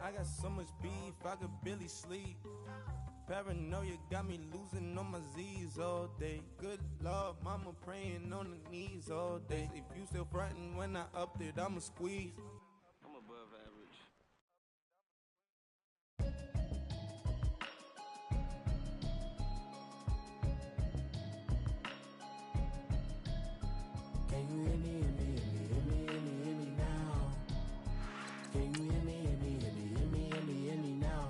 I got so much beef, I could barely sleep. Paranoia got me losing on my Z's all day. Good Lord, mama praying on the knees all day. If you still frontin' when I upped it, I'ma squeeze. I'm above average. Can you hear me, hear me, hear me, hear me, hear me, hear me now? Can you hear me, hear me, hear me, hear me, hear me, hear me now?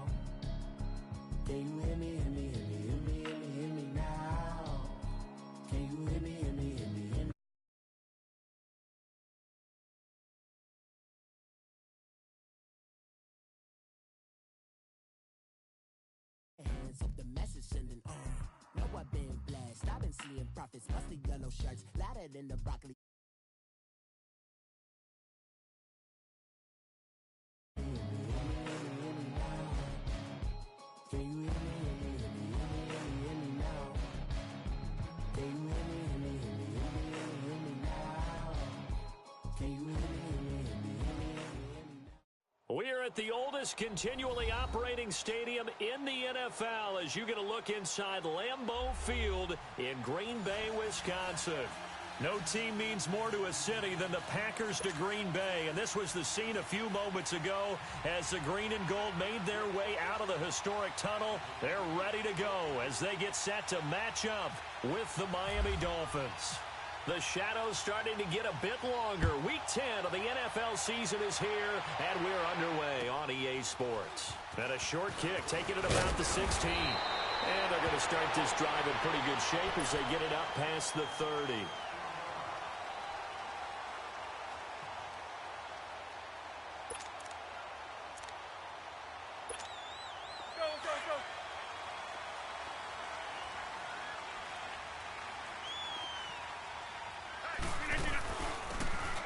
Can you hear me, hear me, hear me, hear me, hear me, hear me now? Can you hear me, hear me, hear me, hear me? Hands up the message sending on. Know I've been blessed. I've been seeing prophets, mostly yellow shirts, louder than the broccoli. We're at the oldest continually operating stadium in the NFL as you get a look inside Lambeau Field in Green Bay, Wisconsin. No team means more to a city than the Packers to Green Bay, and this was the scene a few moments ago as the green and gold made their way out of the historic tunnel. They're ready to go as they get set to match up with the Miami Dolphins. The shadow's starting to get a bit longer. Week 10 of the NFL season is here, and we're underway on EA Sports. And a short kick, taking it about the 16. And they're going to start this drive in pretty good shape as they get it up past the 30.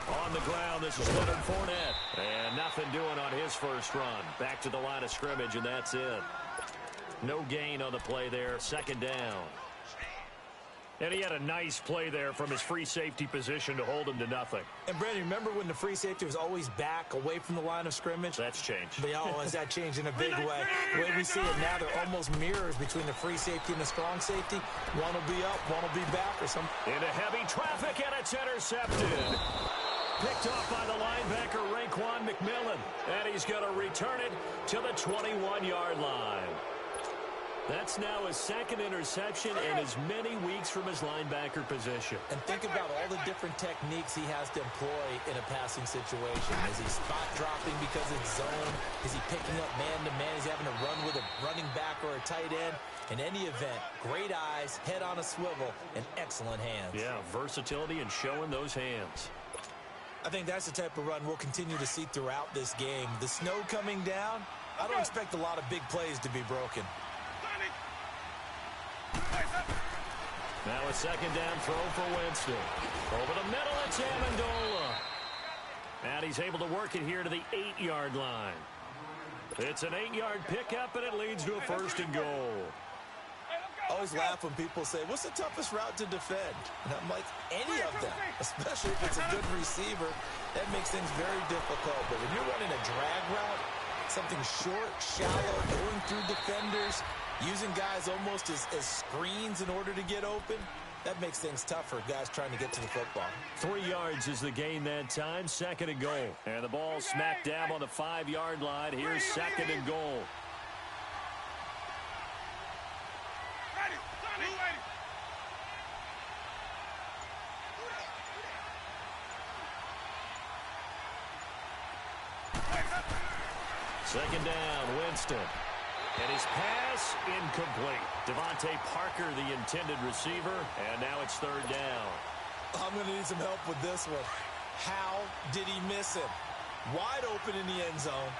On the ground, this is Leonard Fournette. And nothing doing on his first run. Back to the line of scrimmage, and that's it. No gain on the play there. Second down. And he had a nice play there from his free safety position to hold him to nothing. And, Brandon, remember when the free safety was always back away from the line of scrimmage? That's changed. But, has that changed in a big way? The way we see it now, they're almost mirrors between the free safety and the strong safety. One will be up, one will be back, or something. Into heavy traffic, and it's intercepted. Picked off by the linebacker, Raekwon McMillan. And he's going to return it to the 21-yard line. That's now his second interception and as many weeks from his linebacker position. And think about all the different techniques he has to employ in a passing situation. Is he spot dropping because it's zone? Is he picking up man-to-man? Is he having to run with a running back or a tight end? In any event, great eyes, head on a swivel, and excellent hands. Yeah, versatility and showing those hands. I think that's the type of run we'll continue to see throughout this game. The snow coming down, I don't expect a lot of big plays to be broken. Now a second down throw for Winston. Over the middle, it's Amendola. And he's able to work it here to the 8-yard line. It's an 8-yard pickup, and it leads to a first and goal. I always laugh when people say, what's the toughest route to defend? And I'm like, any of them, especially if it's a good receiver. That makes things very difficult. But when you're running a drag route, something short, shallow, going through defenders, using guys almost as screens in order to get open, that makes things tough for guys trying to get to the football. 3 yards is the gain that time, second and goal. And the ball smack dab on the 5-yard line. Here's second and goal. Second down, Winston. And his pass incomplete. Devontae Parker, the intended receiver, and now it's third down. I'm going to need some help with this one. How did he miss him? Wide open in the end zone.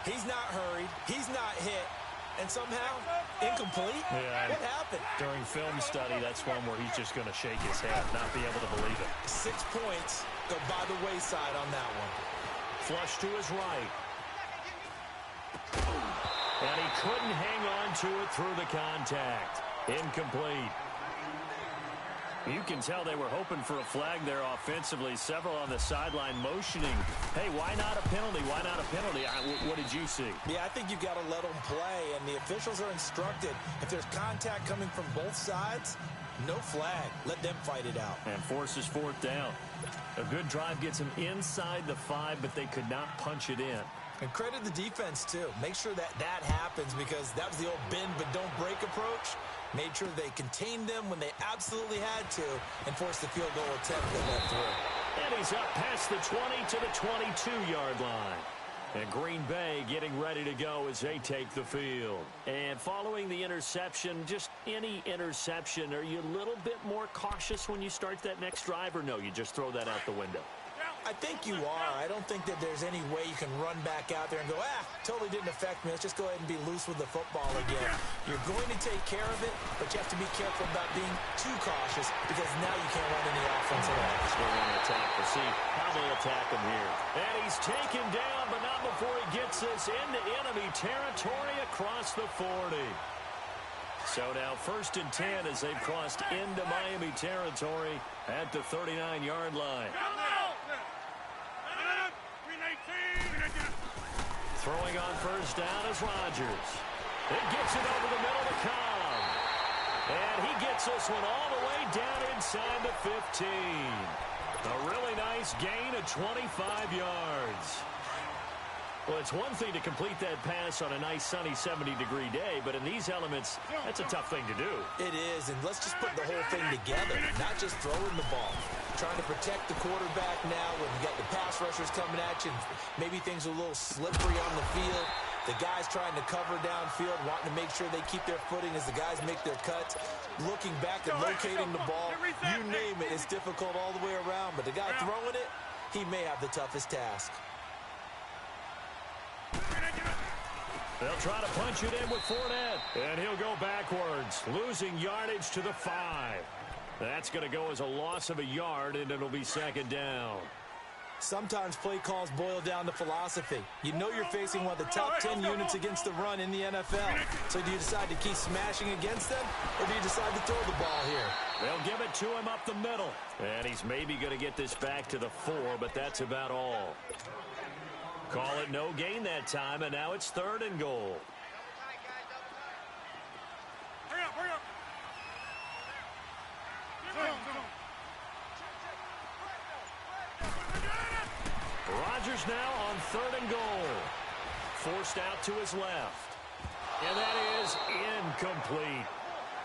He's not hurried. He's not hit. And somehow, incomplete? Yeah, what happened? During film study, that's one where he's just going to shake his head, not be able to believe it. 6 points go by the wayside on that one. Flush to his right. And he couldn't hang on to it through the contact. Incomplete. You can tell they were hoping for a flag there offensively. Several on the sideline motioning. Hey, why not a penalty? Why not a penalty? What did you see? Yeah, I think you've got to let them play, and the officials are instructed. If there's contact coming from both sides, no flag. Let them fight it out. And forces fourth down. A good drive gets them inside the 5, but they could not punch it in. And credit the defense, too. Make sure that happens, because that was the old bend but don't break approach. Made sure they contained them when they absolutely had to and forced the field goal attempt that went through. And he's up past the 20 to the 22-yard line. And Green Bay getting ready to go as they take the field. And following the interception, just any interception, are you a little bit more cautious when you start that next drive, or no, you just throw that out the window? I think you are. I don't think that there's any way you can run back out there and go, totally didn't affect me. Let's just go ahead and be loose with the football again. You're going to take care of it, but you have to be careful about being too cautious, because now you can't run any offense at all. We're going to attack. We'll see how they attack him here. And he's taken down, but not before he gets us into enemy territory across the 40. So now 1st and 10 as they've crossed into Miami territory at the 39-yard line. Throwing on first down is Rodgers. He gets it over the middle to Cobb. And he gets this one all the way down inside the 15. A really nice gain of 25 yards. Well, it's one thing to complete that pass on a nice sunny 70-degree day, but in these elements, that's a tough thing to do. It is, and let's just put the whole thing together, not just throwing the ball. Trying to protect the quarterback now when you got the pass rushers coming at you, and maybe things are a little slippery on the field. The guys trying to cover downfield, wanting to make sure they keep their footing as the guys make their cuts. Looking back and locating the ball, you name it, it's difficult all the way around, but the guy throwing it, he may have the toughest task. They'll try to punch it in with Fournette. And he'll go backwards, losing yardage to the 5. That's going to go as a loss of a yard, and it'll be 2nd down. Sometimes play calls boil down to philosophy. You know you're facing one of the top 10 units against the run in the NFL. So do you decide to keep smashing against them, or do you decide to throw the ball here? They'll give it to him up the middle. And he's maybe going to get this back to the 4, but that's about all. Call it no gain that time, and now it's 3rd and goal. Hurry up. Rodgers now on 3rd and goal. Forced out to his left. And that is incomplete.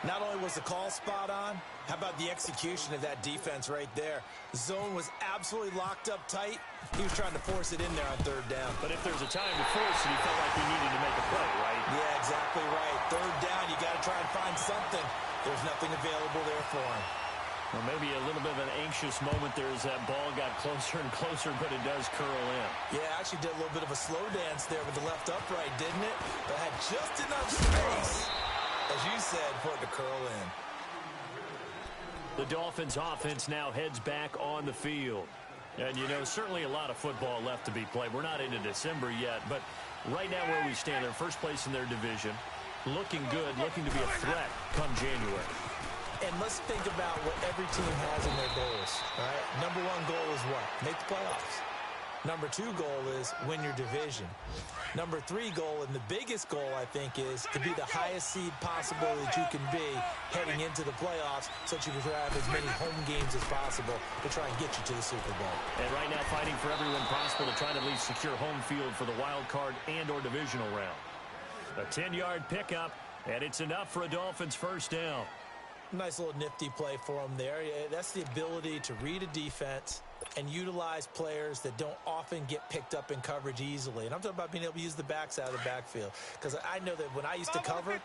Not only was the call spot on, how about the execution of that defense right there? Zone was absolutely locked up tight. He was trying to force it in there on 3rd down. But if there's a time to force it, he felt like he needed to make a play, right? Yeah, exactly right. 3rd down, you got to try and find something. There's nothing available there for him. Well, maybe a little bit of an anxious moment there as that ball got closer and closer, but it does curl in. Yeah, actually did a little bit of a slow dance there with the left upright, didn't it? But had just enough space, as you said, for it to curl in. The Dolphins offense now heads back on the field. And, you know, certainly a lot of football left to be played. We're not into December yet, but right now where we stand, they're first place in their division. Looking good, looking to be a threat come January. And let's think about what every team has in their goals, all right? Number 1 goal is what? Make the playoffs. Number 2 goal is win your division. Number 3 goal, and the biggest goal, I think, is to be the highest seed possible that you can be heading into the playoffs so that you can have as many home games as possible to try and get you to the Super Bowl. And right now fighting for every win possible to try to at least secure home field for the wild card and or divisional round. A 10-yard pickup, and it's enough for a Dolphins first down. Nice little nifty play for him there. That's the ability to read a defense and utilize players that don't often get picked up in coverage easily. And I'm talking about being able to use the backside of the backfield. Because I know that when I used to cover,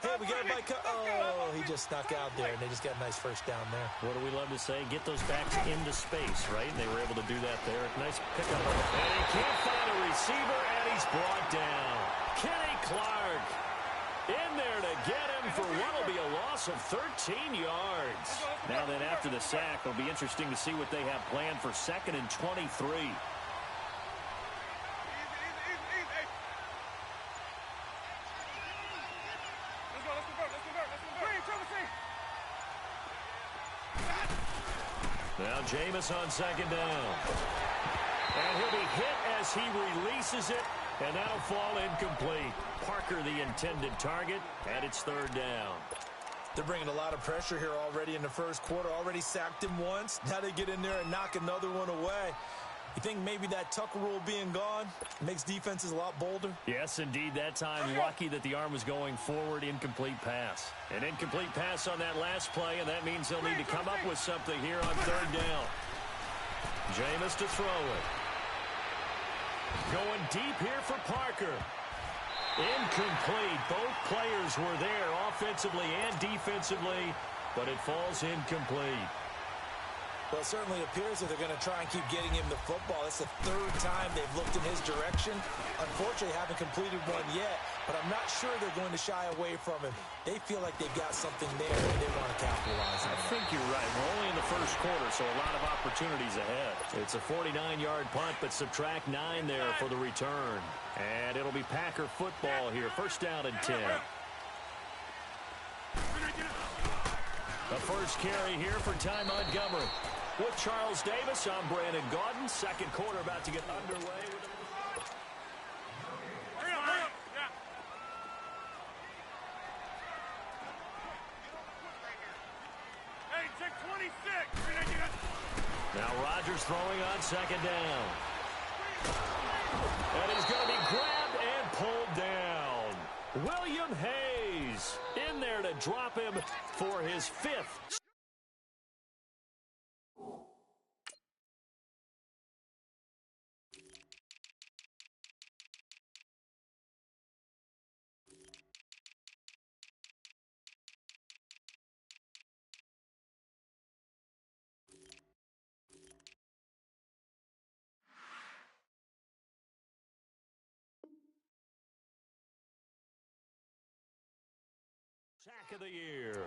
hey, we got a bike. Oh, he just snuck out there, and they just got a nice first down there. What do we love to say? Get those backs into space, right? And they were able to do that there. Nice pickup. And he can't find a receiver, and he's brought down. Kenny Clark in there to get him for what will be a loss of 13 yards. Now then, after the sack, it'll be interesting to see what they have planned for 2nd and 23. Now Jameis on second down. And he'll be hit as he releases it, and that'll fall incomplete. Parker the intended target, and it's third down. They're bringing a lot of pressure here already in the first quarter. Already sacked him once. Now they get in there and knock another one away. You think maybe that Tucker rule being gone makes defenses a lot bolder? Yes, indeed. That time, lucky that the arm was going forward. Incomplete pass. An incomplete pass on that last play, and that means they'll need to come up with something here on third down. Jameis to throw it. Going deep here for Parker. Incomplete. Both players were there offensively and defensively, but it falls incomplete. Well, it certainly appears that they're going to try and keep getting him the football. It's the third time they've looked in his direction. Unfortunately, haven't completed one yet, but I'm not sure they're going to shy away from him. They feel like they've got something there, and they want to capitalize on it. I think you're right. We're only in the first quarter, so a lot of opportunities ahead. It's a 49-yard punt, but subtract 9 there for the return. And it'll be Packer football here. First down and 10. The first carry here for Ty Montgomery. With Charles Davis, I'm Brandon Gaudin. Second quarter about to get underway. Hey, check 26. Now Rodgers throwing on second down. And he's going to be grabbed and pulled down. William Hayes in there to drop him for his 5th. Sack of the year.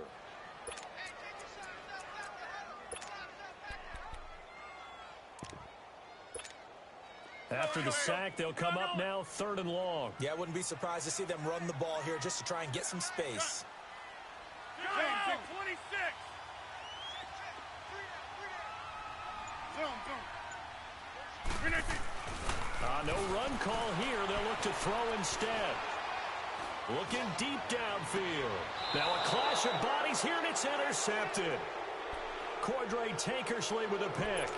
After the sack, they'll come up now 3rd and long. Yeah, I wouldn't be surprised to see them run the ball here just to try and get some space. Hey, check 26. No run call here. They'll look to throw instead. Looking deep downfield. Now a clash of bodies here, and it's intercepted. Cordray Tankersley with a pick.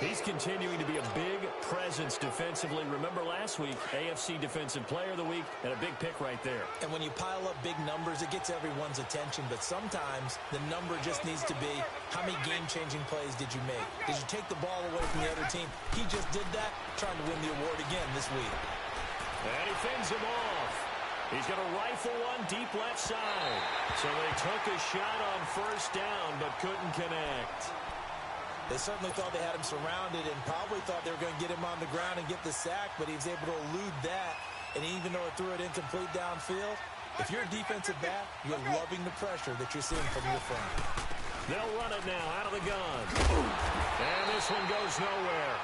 He's continuing to be a big presence defensively. Remember last week, AFC Defensive Player of the Week, and a big pick right there. And when you pile up big numbers, it gets everyone's attention. But sometimes the number just needs to be, how many game-changing plays did you make? Did you take the ball away from the other team? He just did that, trying to win the award again this week. And he fends him off. He's going to rifle one deep left side. So they took a shot on first down, but couldn't connect. They certainly thought they had him surrounded and probably thought they were going to get him on the ground and get the sack, but he was able to elude that. And even though it threw it incomplete downfield, if you're a defensive back, you're loving the pressure that you're seeing from your front. They'll run it now out of the gun. And this one goes nowhere.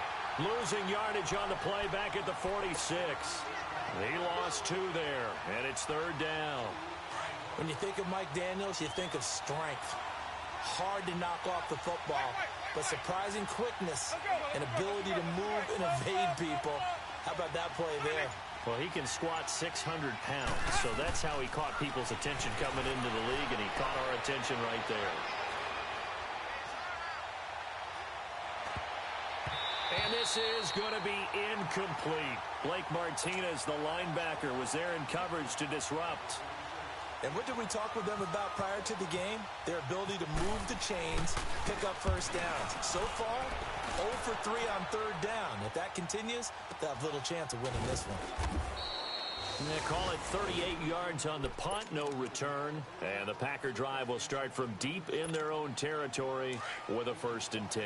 Losing yardage on the play back at the 46. He lost 2 there, and it's 3rd down. When you think of Mike Daniels, you think of strength. Hard to knock off the football, but surprising quickness and ability to move and evade people. How about that play there? Well, he can squat 600 pounds, so that's how he caught people's attention coming into the league, and he caught our attention right there. And this is going to be incomplete. Blake Martinez, the linebacker, was there in coverage to disrupt. And what did we talk with them about prior to the game? Their ability to move the chains, pick up first downs. So far, 0 for 3 on 3rd down. If that continues, they'll have little chance of winning this one. And they call it 38 yards on the punt, no return. And the Packer drive will start from deep in their own territory with a 1st and 10.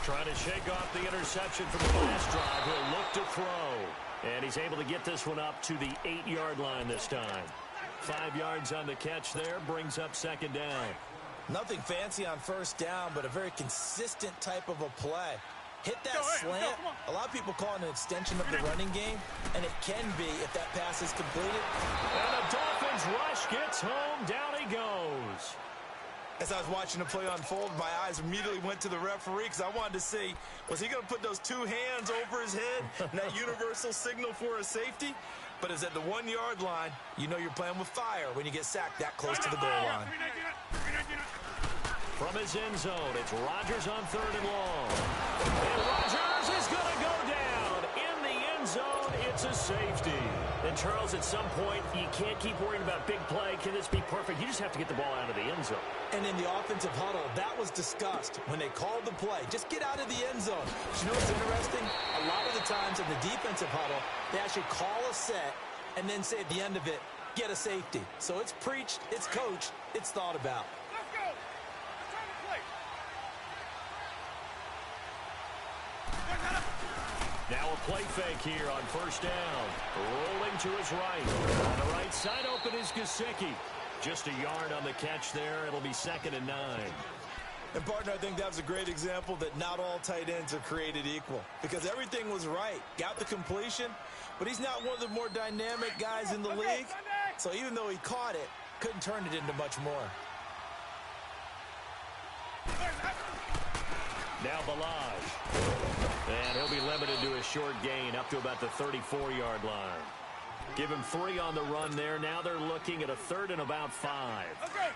Trying to shake off the interception from the last drive. He'll look to throw. And he's able to get this one up to the 8-yard line this time. 5 yards on the catch there. Brings up 2nd down. Nothing fancy on first down, but a very consistent type of a play. hit that slant. A lot of people call it an extension of the running game, and it can be if that pass is completed. And the Dolphins rush gets home. Down he goes. As I was watching the play unfold, my eyes immediately went to the referee because I wanted to see, was he going to put those two hands over his head and that universal signal for a safety? But it's at the 1 yard line. You know you're playing with fire when you get sacked that close to the goal line. From his end zone, it's Rodgers on 3rd and long. And Rodgers is going to go down. In the end zone, it's a safety. And, Charles, at some point, you can't keep worrying about big play. Can this be perfect? You just have to get the ball out of the end zone. And in the offensive huddle, that was discussed when they called the play. Just get out of the end zone. But you know what's interesting? A lot of the times in the defensive huddle, they actually call a set and then say at the end of it, get a safety. So it's preached, it's coached, it's thought about. Let's go. Return the play. Now a play fake here on 1st down. Rolling to his right. On the right side open is Gesicki. Just a yard on the catch there. It'll be 2nd and 9. And, partner, I think that was a great example that not all tight ends are created equal because everything was right. Got the completion, but he's not one of the more dynamic guys in the league. So even though he caught it, couldn't turn it into much more. Now Balaj. And he'll be limited to a short gain up to about the 34-yard line. Give him 3 on the run there. Now they're looking at a 3rd and about 5. Okay.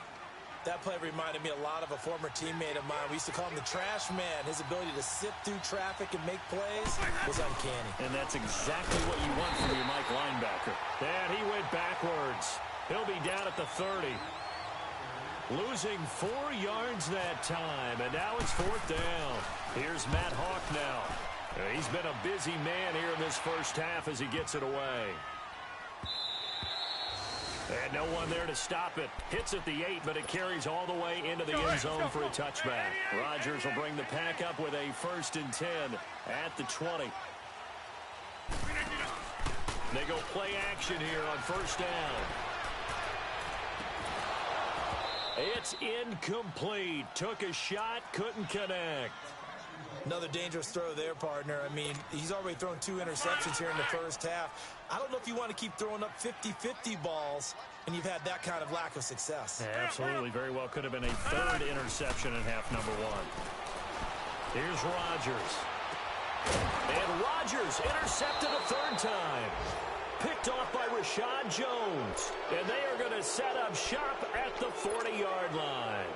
That play reminded me a lot of a former teammate of mine. We used to call him the trash man. His ability to sift through traffic and make plays was uncanny. And that's exactly what you want from your Mike linebacker. And he went backwards. He'll be down at the 30. Losing 4 yards that time, and now it's 4th down. Here's Matt Hawk now. He's been a busy man here in this first half as he gets it away. And no one there to stop it. Hits at the 8, but it carries all the way into the end zone for a touchback. Rodgers will bring the pack up with a 1st and 10 at the 20. They go play action here on 1st down. It's incomplete. Took a shot, couldn't connect. Another dangerous throw there, partner. I mean, he's already thrown 2 interceptions here in the first half. I don't know if you want to keep throwing up 50-50 balls and you've had that kind of lack of success. Yeah, absolutely. Very well could have been a 3rd interception in half number 1. Here's Rodgers. And Rodgers intercepted a 3rd time. Picked off by Rashad Jones. And they are going to set up shop at the 40-yard line.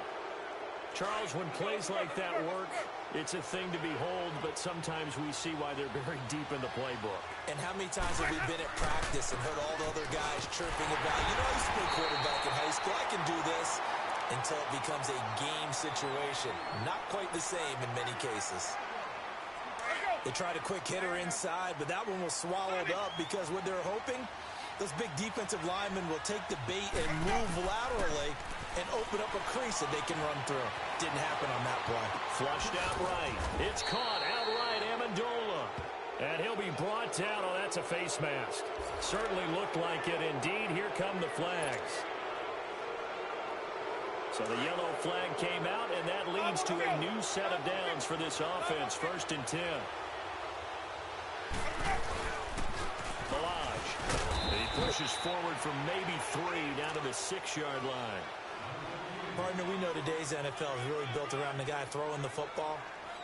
Charles, when plays like that work, it's a thing to behold, but sometimes we see why they're very deep in the playbook. And how many times have we been at practice and heard all the other guys chirping about, you know, I used to play quarterback in high school, I can do this, until it becomes a game situation. Not quite the same in many cases. They tried a quick hitter inside, but that one was swallowed up because what they're hoping, those big defensive linemen will take the bait and move laterally and open up a crease that they can run through. Didn't happen on that play. Flushed out right. It's caught outright, Amendola. And he'll be brought down. Oh, that's a face mask. Certainly looked like it. Indeed, here come the flags. So the yellow flag came out, and that leads to a new set of downs for this offense. 1st and 10. Balaj. He pushes forward from maybe 3 down to the 6-yard line. Partner, we know today's NFL is really built around the guy throwing the football.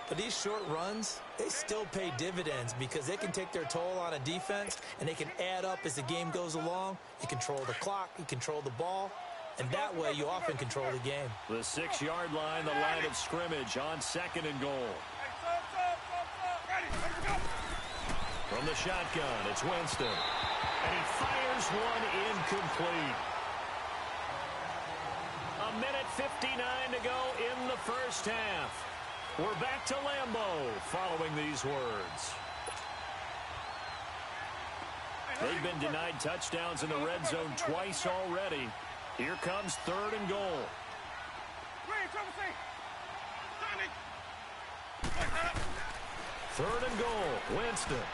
But these short runs, they still pay dividends because they can take their toll on a defense and they can add up as the game goes along. You control the clock, you control the ball, and that way you often control the game. The 6-yard line, the line of scrimmage on 2nd and goal. From the shotgun, it's Winston. And he fires one incomplete. A minute 59 to go in the first half. We're back to Lambeau following these words. They've been denied touchdowns in the red zone twice already. Here comes 3rd and goal. 3rd and goal. Winston.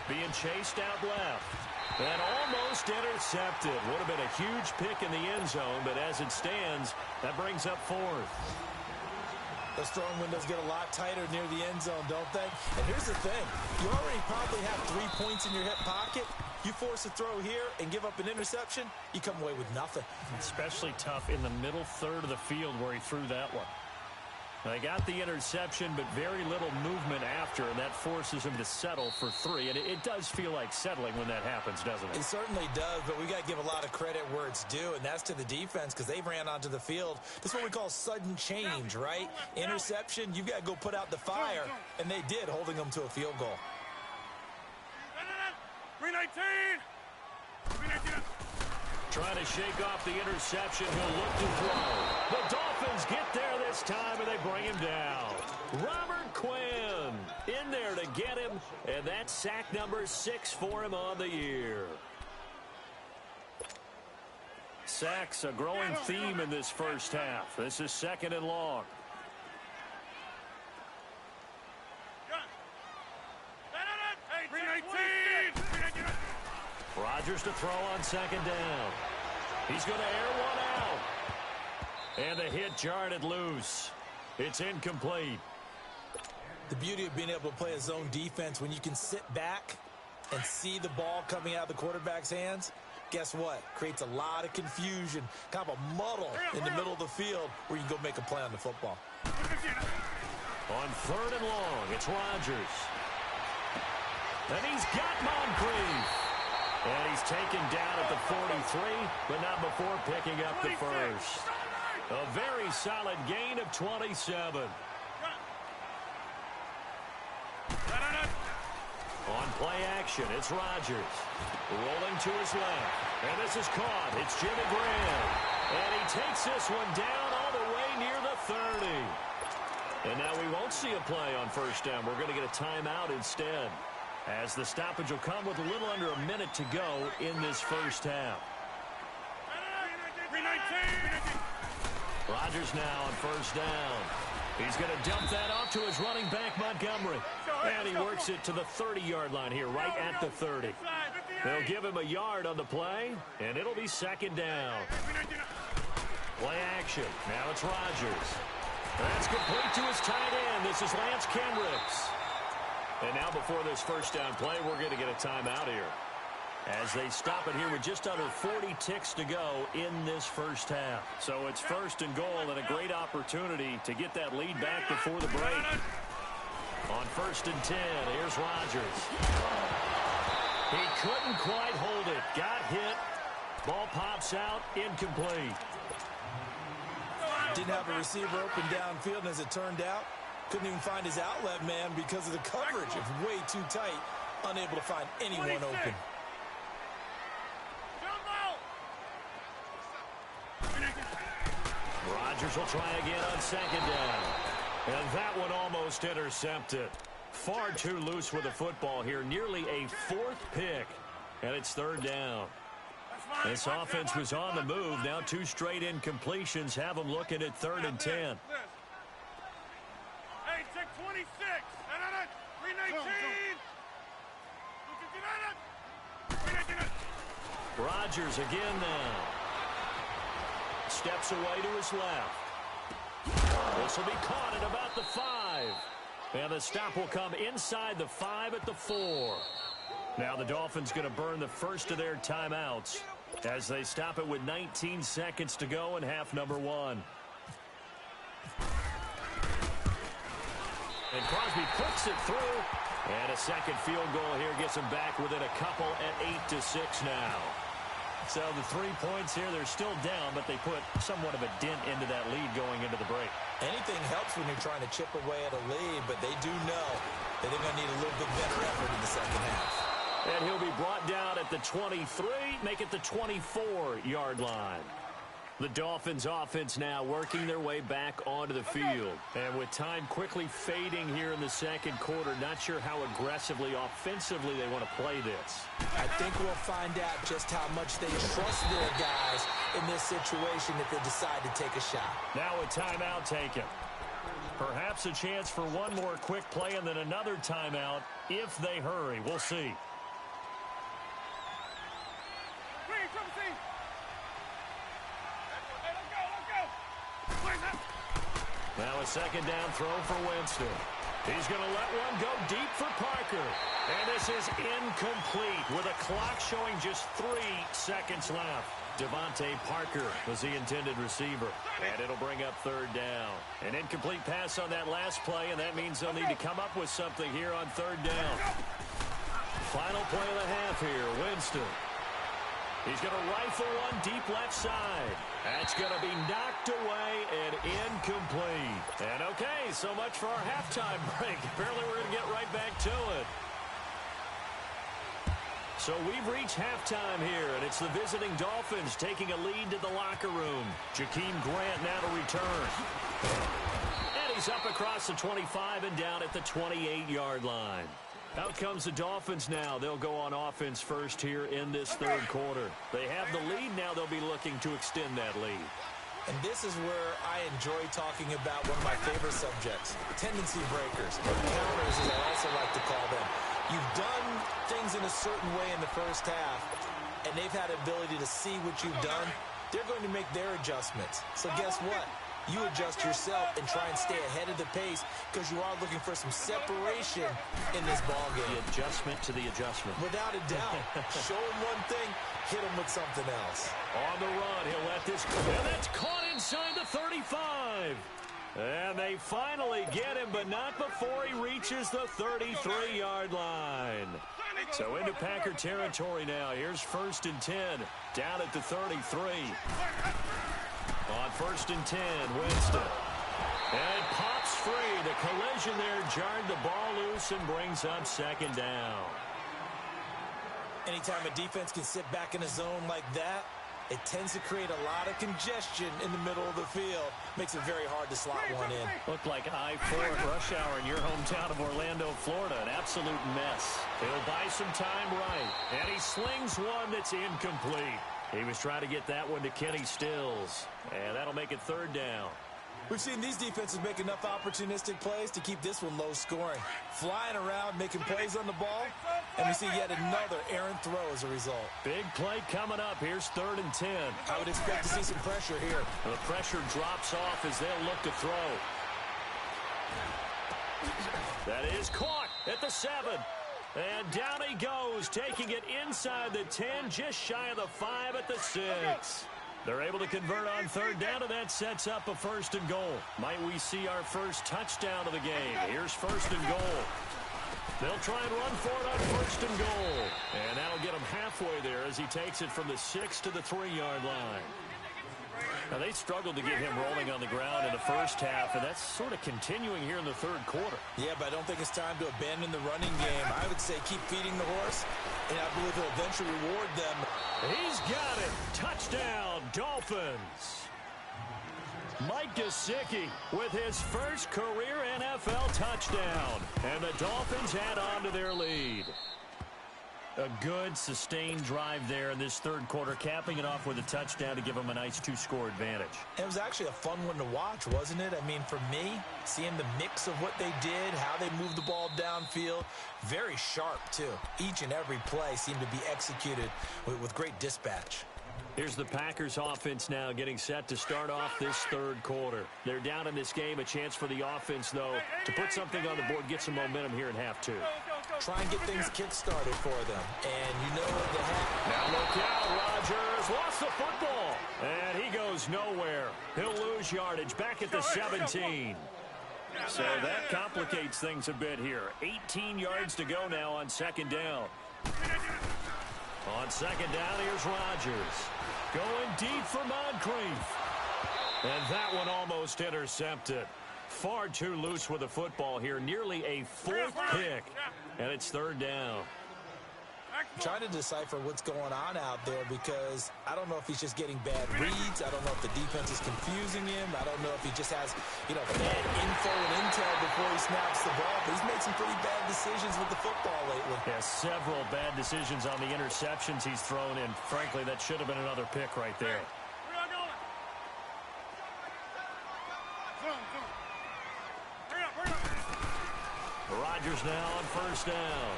Being chased out left. And almost intercepted. Would have been a huge pick in the end zone, but as it stands, that brings up 4th. Those throwing windows get a lot tighter near the end zone, don't they? And here's the thing. You already probably have 3 points in your hip pocket. You force a throw here and give up an interception, you come away with nothing. Especially tough in the middle third of the field where he threw that one. They got the interception, but very little movement after, and that forces him to settle for 3. And it does feel like settling when that happens, doesn't it? It certainly does, but we got to give a lot of credit where it's due, and that's to the defense because they ran onto the field. This is what we call sudden change, right? Interception, you've got to go put out the fire, and they did, holding them to a field goal. 319! 319! Trying to shake off the interception. He'll look to throw. The Dolphins get there this time, and they bring him down. Robert Quinn in there to get him, and that's sack number 6 for him on the year. Sacks, a growing theme in this first half. This is 2nd and long. Rodgers to throw on 2nd down. He's going to air one out. And the hit jarred it loose. It's incomplete. The beauty of being able to play a zone defense when you can sit back and see the ball coming out of the quarterback's hands, guess what? Creates a lot of confusion, kind of a muddle in the middle of the field where you can go make a play on the football. On 3rd and long, it's Rodgers. And he's got Moncrief. And he's taken down at the 43, but not before picking up the first. A very solid gain of 27. On play action, it's Rodgers. Rolling to his left. And this is caught. It's Jimmy Graham. And he takes this one down all the way near the 30. And now we won't see a play on 1st down. We're going to get a timeout instead, as the stoppage will come with a little under a minute to go in this first half. Rodgers now on 1st down. He's going to dump that off to his running back, Montgomery. And he works it to the 30-yard line here, right at the 30. They'll give him a yard on the play, and it'll be 2nd down. Play action. Now it's Rodgers. That's complete to his tight end. This is Lance Kendricks. And now before this 1st down play, we're going to get a timeout here, as they stop it here with just under 40 ticks to go in this first half. So it's 1st and goal, and a great opportunity to get that lead back before the break. On 1st and 10, here's Rodgers. He couldn't quite hold it. Got hit. Ball pops out. Incomplete. Didn't have a receiver open downfield, and as it turned out, couldn't even find his outlet man because of the coverage. It's way too tight. Unable to find anyone open. Rodgers will try again on 2nd down. And that one almost intercepted. Far too loose with the football here. Nearly a 4th pick. And it's 3rd down. This offense was on the move. Now 2 straight incompletions have them looking at 3rd and 10. Hey, check 26. 319. Rodgers again now. Steps away to his left. This will be caught at about the 5. And the stop will come inside the 5 at the 4. Now the Dolphins going to burn the first of their timeouts as they stop it with 19 seconds to go in half number 1. And Crosby puts it through. And a second field goal here gets him back within a couple at 8-6 now. So the 3 points here, they're still down, but they put somewhat of a dent into that lead going into the break. Anything helps when you're trying to chip away at a lead, but they do know that they're going to need a little bit better effort in the second half. And he'll be brought down at the 23, make it the 24-yard line. The Dolphins offense now working their way back onto the field. And with time quickly fading here in the second quarter, not sure how aggressively, offensively they want to play this. I think we'll find out just how much they trust their guys in this situation if they decide to take a shot. Now a timeout taken. Perhaps a chance for one more quick play and then another timeout if they hurry. We'll see. Now a second down throw for Winston. He's going to let one go deep for Parker. And this is incomplete with a clock showing just 3 seconds left. Devontae Parker was the intended receiver. And it'll bring up third down. An incomplete pass on that last play, and that means they'll need to come up with something here on third down. Final play of the half here, Winston. He's going to rifle one deep left side. That's going to be knocked away and incomplete. And okay, so much for our halftime break. Apparently we're going to get right back to it. So we've reached halftime here, and it's the visiting Dolphins taking a lead to the locker room. Jakeem Grant now to return. And he's up across the 25 and down at the 28-yard line. Out comes the Dolphins now. They'll go on offense first here in this third quarter. They have the lead now. They'll be looking to extend that lead. And this is where I enjoy talking about one of my favorite subjects, tendency breakers, or counters as I also like to call them. You've done things in a certain way in the first half, and they've had the ability to see what you've done. They're going to make their adjustments. So guess what? You adjust yourself and try and stay ahead of the pace because you are looking for some separation in this ballgame. The adjustment to the adjustment. Without a doubt. Show him one thing, hit him with something else. On the run, he'll let this go. And that's caught inside the 35. And they finally get him, but not before he reaches the 33-yard line. So into Packer territory now. Here's 1st and 10, down at the 33. On 1st and 10, Winston. And it pops free. The collision there jarred the ball loose and brings up 2nd down. Anytime a defense can sit back in a zone like that, it tends to create a lot of congestion in the middle of the field. Makes it very hard to slot one in. Looked like I-4 at rush hour in your hometown of Orlando, Florida. An absolute mess. He'll buy some time right. And he slings one that's incomplete. He was trying to get that one to Kenny Stills. And that'll make it 3rd down. We've seen these defenses make enough opportunistic plays to keep this one low scoring. Flying around, making plays on the ball. And we see yet another errant throw as a result. Big play coming up. Here's 3rd and 10. I would expect to see some pressure here. The pressure drops off as they'll look to throw. That is caught at the 7. And down he goes, taking it inside the 10, just shy of the 5 at the 6. They're able to convert on 3rd down, and that sets up a 1st and goal. Might we see our first touchdown of the game? Here's 1st and goal. They'll try and run for it on 1st and goal. And that'll get him halfway there as he takes it from the 6 to the 3-yard line. Now, they struggled to get him rolling on the ground in the first half, and that's sort of continuing here in the third quarter. Yeah, but I don't think it's time to abandon the running game. I would say keep feeding the horse, and I believe he'll eventually reward them. He's got it. Touchdown, Dolphins. Mike Gesicki with his first career NFL touchdown, and the Dolphins add on to their lead. A good, sustained drive there in this third quarter, capping it off with a touchdown to give them a nice 2-score advantage. It was actually a fun one to watch, wasn't it? I mean, for me, seeing the mix of what they did, how they moved the ball downfield, very sharp, too. Each and every play seemed to be executed with great dispatch. Here's the Packers offense now getting set to start off this third quarter. They're down in this game. A chance for the offense, though, to put something on the board, get some momentum here in half 2. Try and get things kick-started for them. And you know what they have. Now look out, Rodgers lost the football. And he goes nowhere. He'll lose yardage back at the 17. So that complicates things a bit here. 18 yards to go now on 2nd down. On 2nd down, here's Rodgers. Going deep for Moncrief. And that one almost intercepted. Far too loose with the football here. Nearly a 4th pick. And it's 3rd down. I'm trying to decipher what's going on out there because I don't know if he's just getting bad reads. I don't know if the defense is confusing him. I don't know if he just has, bad info and intel before he snaps the ball. But he's made some pretty bad decisions with the football lately. Yeah, several bad decisions on the interceptions he's thrown in. Frankly, that should have been another pick right there. Rodgers now on 1st down.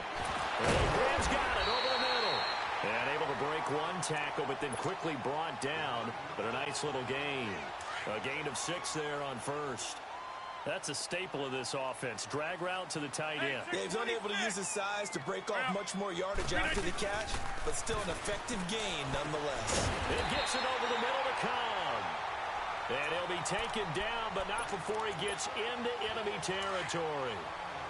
And Graham's got it over the middle. And able to break one tackle, but then quickly brought down. But a nice little gain. A gain of 6 there on 1st. That's a staple of this offense. Drag route to the tight end. Yeah, he's unable to use his size to break off much more yardage after the catch, but still an effective gain nonetheless. It gets it over the middle to Cobb. And he'll be taken down, but not before he gets into enemy territory.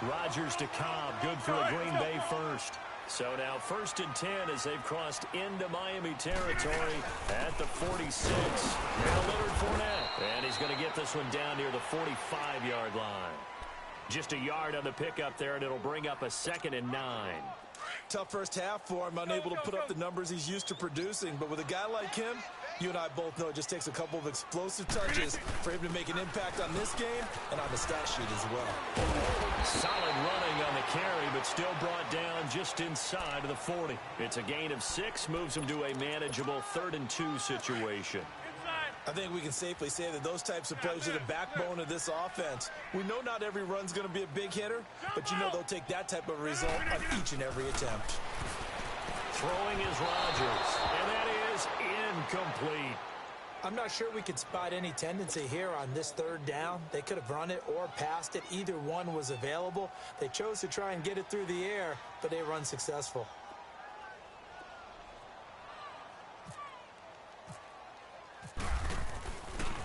Rodgers to Cobb, good for a Green Bay first. So now 1st and 10 as they've crossed into Miami territory at the 46. Now Leonard Fournette. And he's going to get this one down near the 45-yard line. Just a yard on the pickup there, and it'll bring up a 2nd and 9. Tough first half for him, unable to put up the numbers he's used to producing. But with a guy like him, you and I both know it just takes a couple of explosive touches for him to make an impact on this game and on the stat sheet as well. Solid running on the carry, but still brought down just inside of the 40. It's a gain of 6, moves him to a manageable 3rd and 2 situation. I think we can safely say that those types of plays are the backbone of this offense. We know not every run's going to be a big hitter, but you know they'll take that type of result on each and every attempt. Throwing is Rodgers, and that is incomplete. I'm not sure we could spot any tendency here on this 3rd down. They could have run it or passed it. Either one was available. They chose to try and get it through the air, but they were unsuccessful.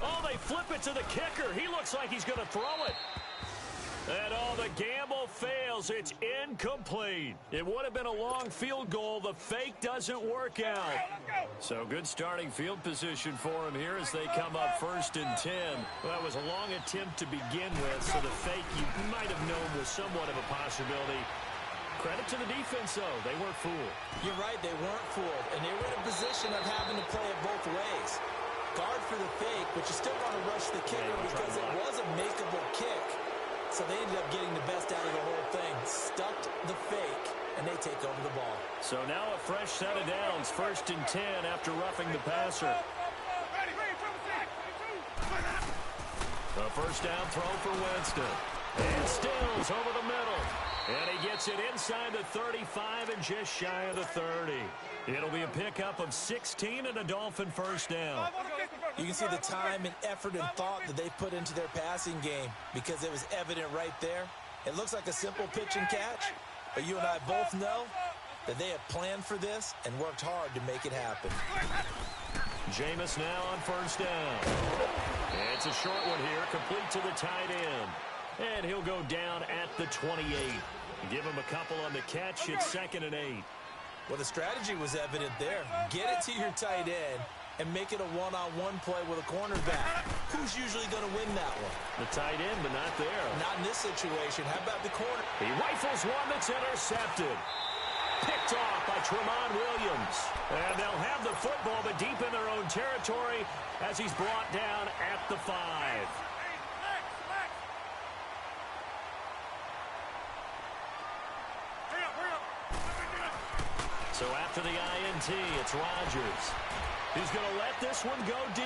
Oh, they flip it to the kicker. He looks like he's going to throw it. And the gamble fails. It's incomplete. It would have been a long field goal. The fake doesn't work out. So good starting field position for him here as they come up 1st and 10. Well, that was a long attempt to begin with, so the fake you might have known was somewhat of a possibility. Credit to the defense, though. They weren't fooled. You're right, they weren't fooled, and they were in a position of having to play it both ways. Guard for the fake, but you still want to rush the kicker because it was a makeable kick. So they ended up getting the best out of the whole thing. Stuck the fake, and they take over the ball. So now a fresh set of downs. 1st and 10 after roughing the passer. A first down throw for Winston. And Stills over the middle. And he gets it inside the 35 and just shy of the 30. It'll be a pickup of 16 and a Dolphin first down. You can see the time and effort and thought that they put into their passing game because it was evident right there. It looks like a simple pitch and catch, but you and I both know that they have planned for this and worked hard to make it happen. Jameis now on first down. It's a short one here, complete to the tight end. And he'll go down at the 28. Give him a couple on the catch. It's 2nd and 8. Well, the strategy was evident there. Get it to your tight end and make it a one-on-one play with a cornerback. Who's usually going to win that one? The tight end, but not there. Not in this situation. How about the corner? He rifles one that's intercepted. Picked off by Tramon Williams. And they'll have the football, but deep in their own territory as he's brought down at the 5. So after the INT, it's Rodgers. He's going to let this one go deep.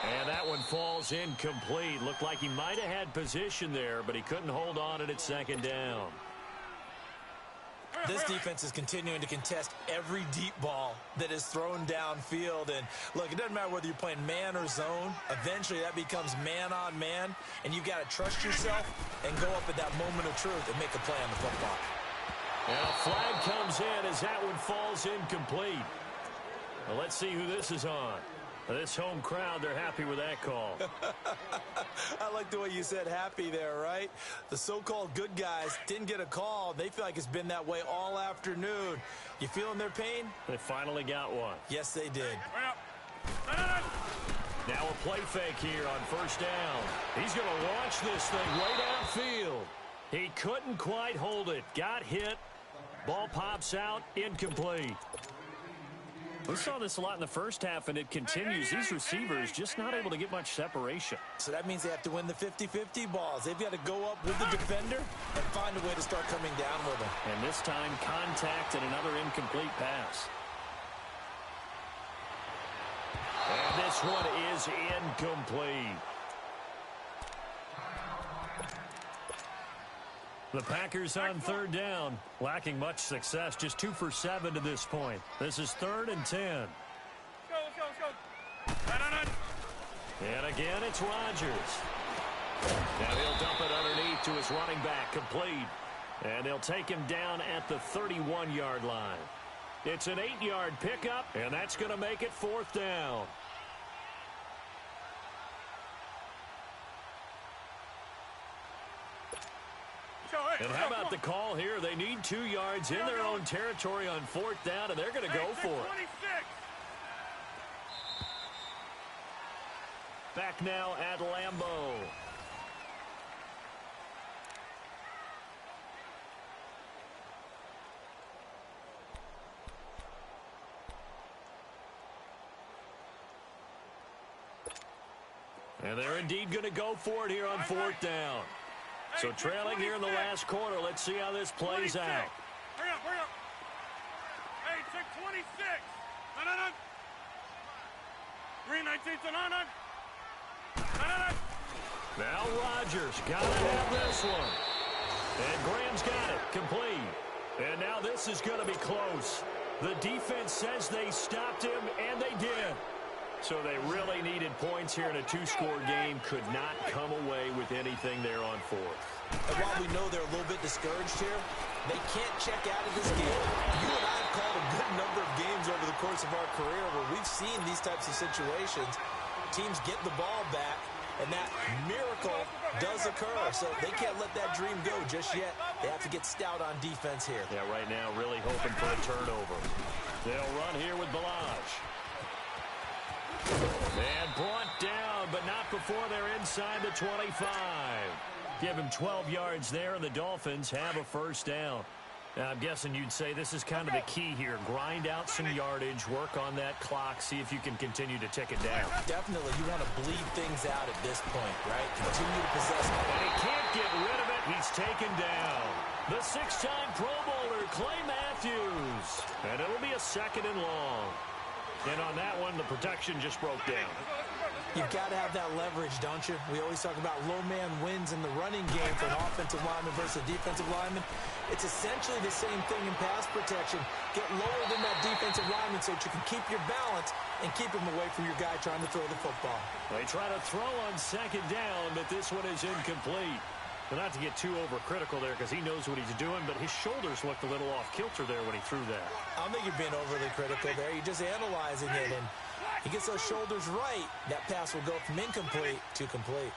And that one falls incomplete. Looked like he might have had position there, but he couldn't hold on at 2nd down. This defense is continuing to contest every deep ball that is thrown downfield. And, look, it doesn't matter whether you're playing man or zone. Eventually, that becomes man-on-man, and you've got to trust yourself and go up at that moment of truth and make a play on the football. And a flag comes in as that one falls incomplete. Well, let's see who this is on. This home crowd, they're happy with that call. I like the way you said happy there, right? The so-called good guys didn't get a call. They feel like it's been that way all afternoon. You feeling their pain? They finally got one. Yes, they did. Now a play fake here on first down. He's going to launch this thing way downfield. He couldn't quite hold it. Got hit. Ball pops out. Incomplete. We saw this a lot in the first half, and it continues. These receivers just not able to get much separation. So that means they have to win the 50-50 balls. They've got to go up with the defender and find a way to start coming down with them. And this time, contact and another incomplete pass. And this one is incomplete. The Packers on third down, lacking much success, just 2 for 7 to this point. This is 3rd and 10. Let's go. And again, it's Rodgers. Now he'll dump it underneath to his running back, complete. And they'll take him down at the 31-yard line. It's an 8-yard pickup, and that's going to make it 4th down. And how about the call here? They need 2 yards in their own territory on 4th down, and they're going to go for it. Back now at Lambeau. And they're indeed going to go for it here on 4th down. So trailing here in the last quarter. Let's see how this plays out. Hurry up, hurry up. Hey, check 26. No. Green 19, no. Now Rodgers got to have this one. And Graham's got it, complete. And now this is going to be close. The defense says they stopped him, and they did. So they really needed points here in a 2-score game. Could not come away with anything there on 4th. And while we know they're a little bit discouraged here, they can't check out of this game. You and I have called a good number of games over the course of our career where we've seen these types of situations. Teams get the ball back, and that miracle does occur. So they can't let that dream go just yet. They have to get stout on defense here. Yeah, right now really hoping for a turnover. They'll run here with Balaj. And brought down, but not before they're inside the 25. Give him 12 yards there, and the Dolphins have a 1st down. Now, I'm guessing you'd say this is kind of the key here. Grind out some yardage, work on that clock, see if you can continue to tick it down. Definitely. You want to bleed things out at this point, right? Continue to possess it. And he can't get rid of it. He's taken down. The 6-time Pro Bowler, Clay Matthews. And it'll be a 2nd and long. And on that one, the protection just broke down. You've got to have that leverage, don't you? We always talk about low man wins in the running game for an offensive lineman versus a defensive lineman. It's essentially the same thing in pass protection. Get lower than that defensive lineman so that you can keep your balance and keep him away from your guy trying to throw the football. They try to throw on 2nd down, but this one is incomplete. Well, not to get too overcritical there because he knows what he's doing, but his shoulders looked a little off kilter there when he threw that. I don't think you're being overly critical there. You're just analyzing it, and he gets those shoulders right. That pass will go from incomplete to complete.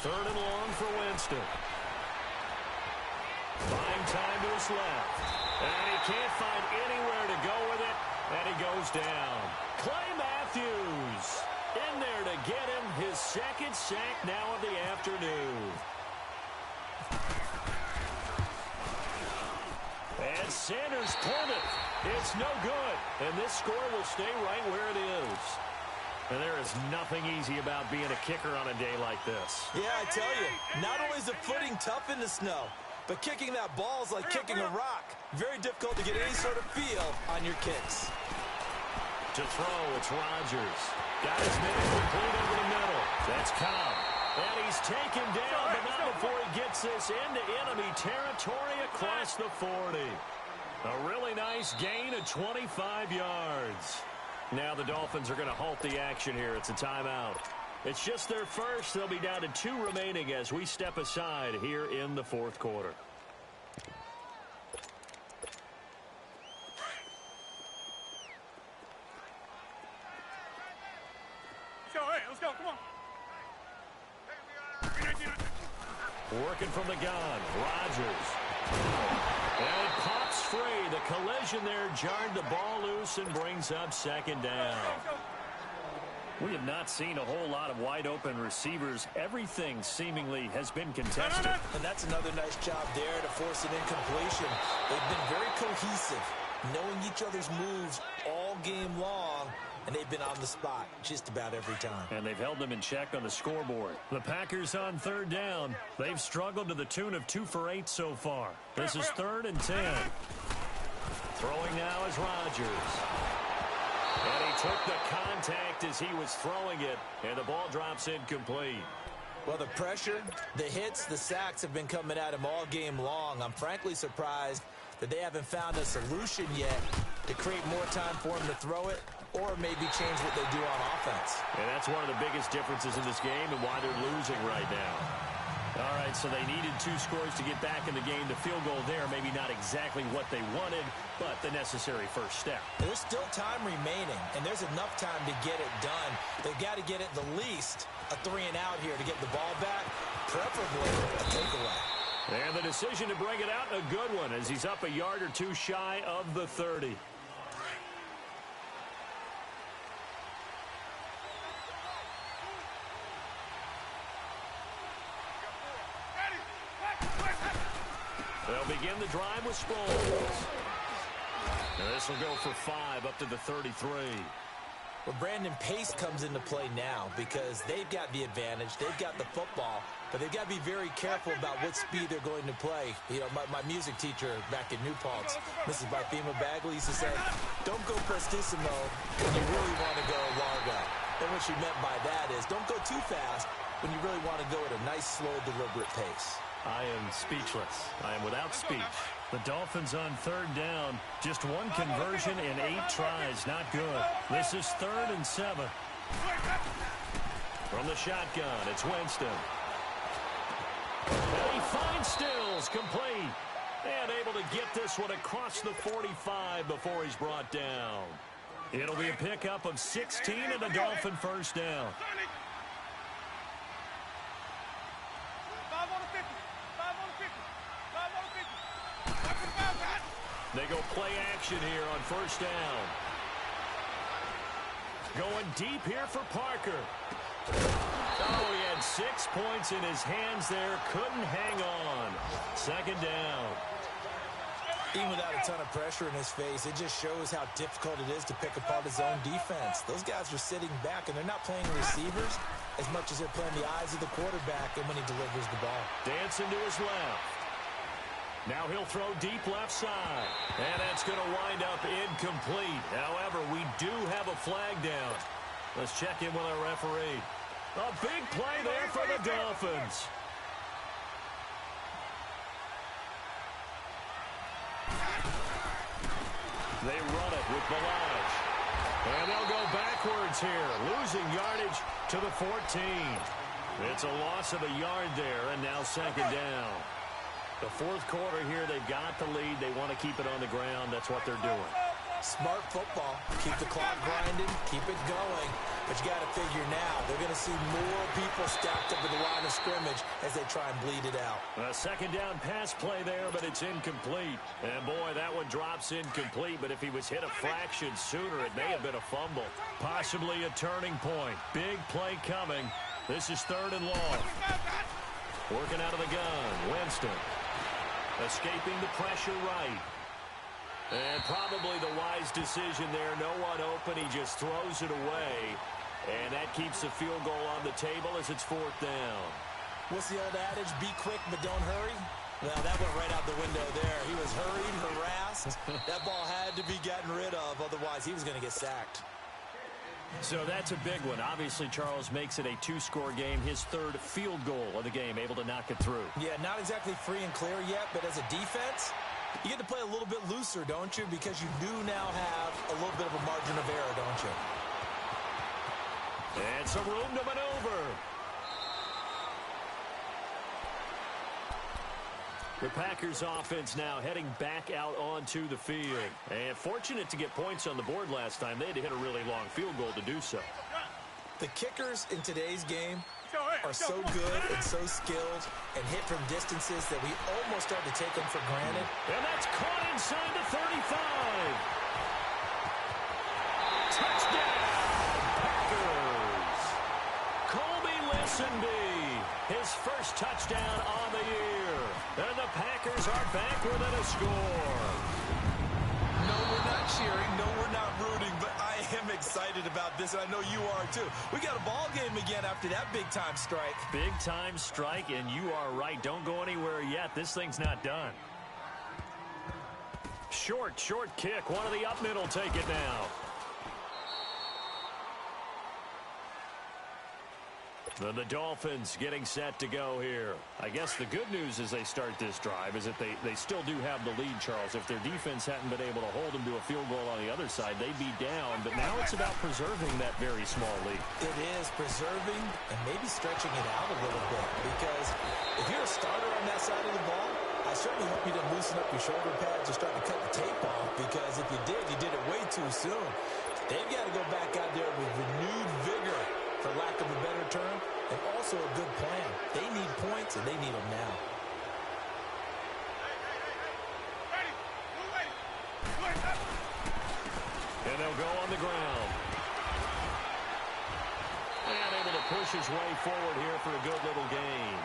3rd and long for Winston. Buying time to his left. And he can't find anywhere to go with it, and he goes down. Clay Matthews in there to get him his 2nd sack now of the afternoon. And Sanders pulled it. It's no good. And this score will stay right where it is. And there is nothing easy about being a kicker on a day like this. Yeah, I tell you, not only is the footing tough in the snow, but kicking that ball is like kicking a rock. Very difficult to get any sort of feel on your kicks. To throw, it's Rodgers. Got his man complete over the middle. That's Cobb. And he's taken down, but not before he gets this into enemy territory across the 40. A really nice gain of 25 yards. Now the Dolphins are going to halt the action here. It's a timeout. It's just their first. They'll be down to 2 remaining as we step aside here in the 4th quarter. Let's go, come on. Working from the gun, Rodgers. And it pops free. The collision there jarred the ball loose and brings up 2nd down. We have not seen a whole lot of wide-open receivers. Everything seemingly has been contested. And that's another nice job there to force an incompletion. They've been very cohesive, knowing each other's moves all game long, and they've been on the spot just about every time. And they've held them in check on the scoreboard. The Packers on 3rd down. They've struggled to the tune of 2 for 8 so far. This is 3rd and 10. Throwing now is Rodgers. And he took the contact as he was throwing it, and the ball drops incomplete. Well, the pressure, the hits, the sacks have been coming at him all game long. I'm frankly surprised that they haven't found a solution yet to create more time for him to throw it. or maybe change what they do on offense. And that's one of the biggest differences in this game and why they're losing right now. All right, so they needed 2 scores to get back in the game. The field goal there, maybe not exactly what they wanted, but the necessary first step. There's still time remaining, and there's enough time to get it done. They've got to get it the least a 3-and-out here to get the ball back, preferably a takeaway. And the decision to bring it out, a good one, as he's up a yard or 2 shy of the 30. They'll begin the drive with Sproles. This will go for 5 up to the 33. Well, Brandon, pace comes into play now because they've got the advantage. They've got the football, but they've got to be very careful about what speed they're going to play. You know, my music teacher back in New Paltz, Mrs. Bythema Bagley, used to say, don't go prestissimo when you really want to go largo. And what she meant by that is don't go too fast when you really want to go at a nice, slow, deliberate pace. I am speechless. I am without speech. The Dolphins on 3rd down. Just 1 conversion in 8 tries. Not good. This is 3rd and 7. From the shotgun, it's Winston. And he finds Stills, complete. And able to get this one across the 45 before he's brought down. It'll be a pickup of 16 and a Dolphin first down. They go play action here on 1st down. Going deep here for Parker. Oh, he had 6 points in his hands there. Couldn't hang on. 2nd down. Even without a ton of pressure in his face, it just shows how difficult it is to pick apart his own defense. Those guys are sitting back, and they're not playing receivers as much as they're playing the eyes of the quarterback and when he delivers the ball. Dancing to his left. Now he'll throw deep left side. And that's going to wind up incomplete. However, we do have a flag down. Let's check in with our referee. A big play there for the Dolphins. They run it with Balaj. And they'll go backwards here, losing yardage to the 14. It's a loss of a yard there, and now 2nd down. The 4th quarter here, they've got the lead. They want to keep it on the ground. That's what they're doing. Smart football. Keep the clock grinding. Keep it going. But you got to figure now, they're going to see more people stacked up at the line of scrimmage as they try and bleed it out. A 2nd down pass play there, but it's incomplete. And, boy, that one drops incomplete. But if he was hit a fraction sooner, it may have been a fumble. Possibly a turning point. Big play coming. This is 3rd and long. Working out of the gun. Winston. Escaping the pressure right. And probably the wise decision there. No one open. He just throws it away. And that keeps the field goal on the table as it's 4th down. What's the old adage? Be quick, but don't hurry. Well, that went right out the window there. He was hurried, harassed. That ball had to be gotten rid of. Otherwise, he was going to get sacked. So that's a big one. Obviously, Charles makes it a 2-score game. His 3rd field goal of the game, able to knock it through. Yeah, not exactly free and clear yet, but as a defense, you get to play a little bit looser, don't you? Because you do now have a little bit of a margin of error, don't you? And some room to maneuver. The Packers offense now heading back out onto the field. And fortunate to get points on the board last time. They had to hit a really long field goal to do so. The kickers in today's game are so good and so skilled and hit from distances that we almost start to take them for granted. And that's caught inside the 35. Touchdown, Packers. Colby Lisenby, his first touchdown on the year. And the Packers are back within a score. No, we're not cheering. No, we're not rooting. But I am excited about this, and I know you are too. We got a ball game again after that big-time strike. Big-time strike, and you are right. Don't go anywhere yet. This thing's not done. Short kick. One of the up middle take it now. The Dolphins getting set to go here. I guess the good news as they start this drive is that they still do have the lead, Charles. If their defense hadn't been able to hold them to a field goal on the other side, they'd be down. But now it's about preserving that very small lead. It is preserving and maybe stretching it out a little bit. Because if you're a starter on that side of the ball, I certainly hope you didn't loosen up your shoulder pads or start to cut the tape off. Because if you did it way too soon. They've got to go back out there with renewed vigor, for lack of a better term, and also a good plan. They need points, and they need them now. And they'll go on the ground. And able to push his way forward here for a good little gain.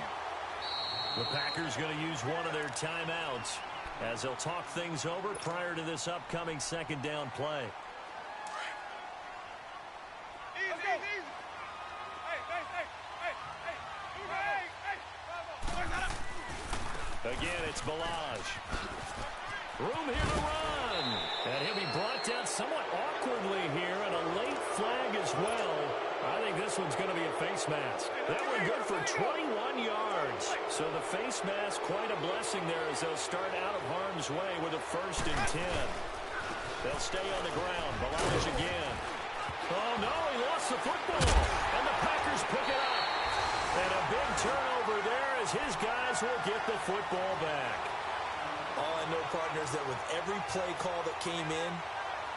The Packers going to use one of their timeouts as they'll talk things over prior to this upcoming second down play. Again, it's Balaj. Room here to run. And he'll be brought down somewhat awkwardly here, and a late flag as well. I think this one's going to be a face mask. That one good for 21 yards. So the face mask, quite a blessing there as they'll start out of harm's way with a 1st and 10. They'll stay on the ground. Balaj again. Oh, no, he lost the football. And the Packers pick it up. And a big turnover there as his guys will get the football back. All I know, partners, that with every play call that came in,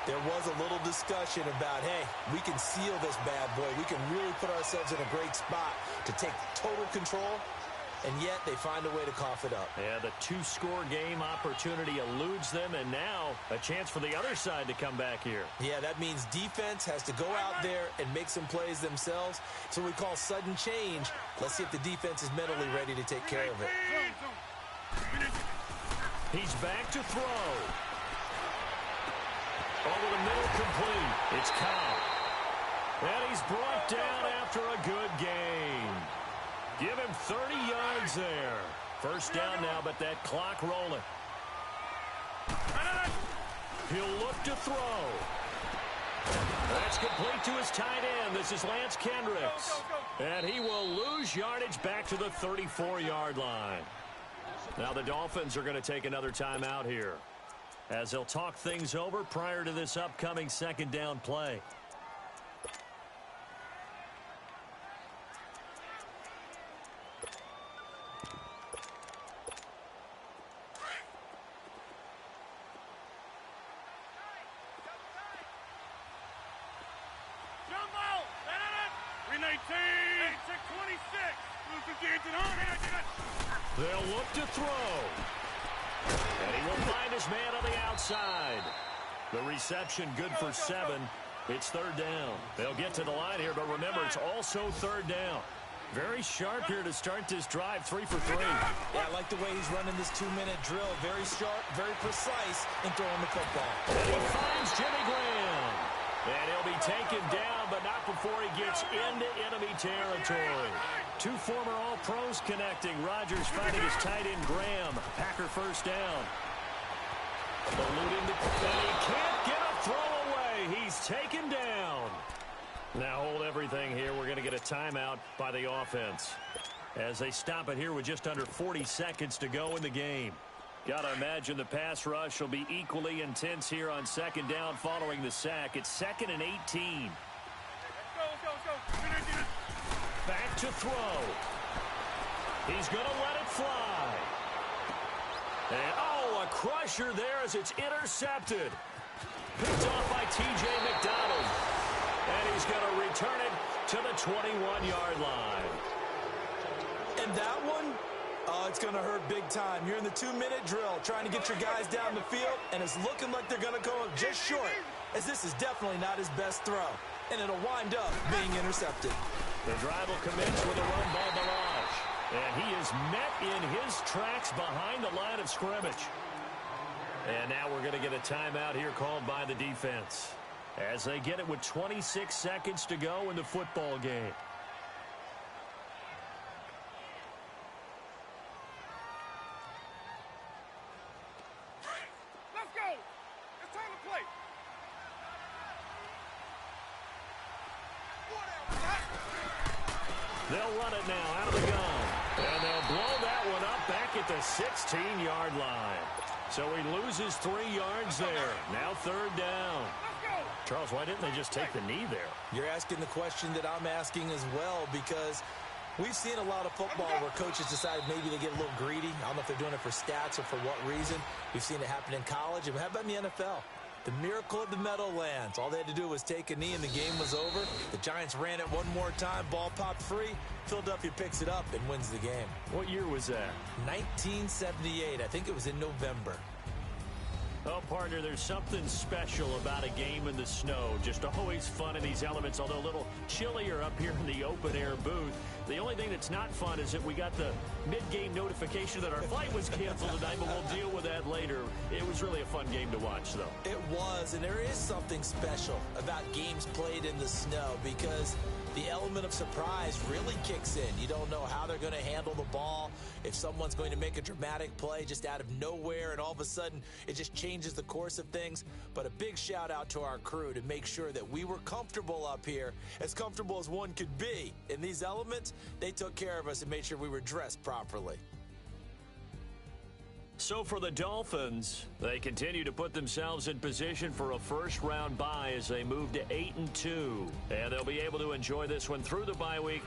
there was a little discussion about, hey, we can seal this bad boy. We can really put ourselves in a great spot to take total control, and yet they find a way to cough it up. Yeah, the 2-score game opportunity eludes them, and now a chance for the other side to come back here. Yeah, that means defense has to go out there and make some plays themselves. So we call sudden change. Let's see if the defense is mentally ready to take care of it. He's back to throw. Over the middle, complete. It's Cobb. And he's brought down after a good game. Give him 30 yards there. First down now, but that clock rolling. He'll look to throw. That's complete to his tight end. This is Lance Kendricks. And he will lose yardage back to the 34-yard line. Now the Dolphins are going to take another timeout here as they'll talk things over prior to this upcoming second down play. They'll look to throw. And he will find his man on the outside. The reception good for 7. It's 3rd down. They'll get to the line here, but remember, it's also 3rd down. Very sharp here to start this drive, 3 for 3. Yeah, I like the way he's running this 2-minute drill. Very sharp, very precise in throwing the football. And he finds Jimmy Graham. And he'll be taken down, but not before he gets into enemy territory. 2 former All-Pros connecting. Rodgers finding his tight end Graham. Packer first down. Eluding the... And he can't get a throw away. He's taken down. Now hold everything here. We're going to get a timeout by the offense as they stop it here with just under 40 seconds to go in the game. Got to imagine the pass rush will be equally intense here on second down following the sack. It's 2nd and 18. Back to throw. He's going to let it fly. And, oh, a crusher there as it's intercepted. Picked off by T.J. McDonald. And he's going to return it to the 21-yard line. And that one, it's going to hurt big time. You're in the 2-minute drill trying to get your guys down the field, and it's looking like they're going to go up just short, as this is definitely not his best throw. And it'll wind up being intercepted. The drive will commence with a run by Balaj. And he is met in his tracks behind the line of scrimmage. And now we're going to get a timeout here called by the defense as they get it with 26 seconds to go in the football game. Let's go. It's time to play. They'll run it now out of the gun. And they'll blow that one up back at the 16-yard line. So he loses 3 yards there. Now 3rd down. Charles, why didn't they just take the knee there? You're asking the question that I'm asking as well, because we've seen a lot of football where coaches decide maybe they get a little greedy. I don't know if they're doing it for stats or for what reason. We've seen it happen in college. And how about in the NFL? The miracle of the Meadowlands. All they had to do was take a knee and the game was over. The Giants ran it one more time. Ball popped free. Philadelphia picks it up and wins the game. What year was that? 1978. I think it was in November. Oh, partner, there's something special about a game in the snow. Just always fun in these elements, although a little chillier up here in the open-air booth. The only thing that's not fun is that we got the mid-game notification that our flight was canceled tonight, but we'll deal with that later. It was really a fun game to watch, though. It was, and there is something special about games played in the snow because the element of surprise really kicks in. You don't know how they're going to handle the ball, if someone's going to make a dramatic play just out of nowhere, and all of a sudden it just changes the course of things. But a big shout out to our crew to make sure that we were comfortable up here, as comfortable as one could be. In these elements, they took care of us and made sure we were dressed properly. So for the Dolphins, they continue to put themselves in position for a first-round bye as they move to 8-2. And they'll be able to enjoy this one through the bye week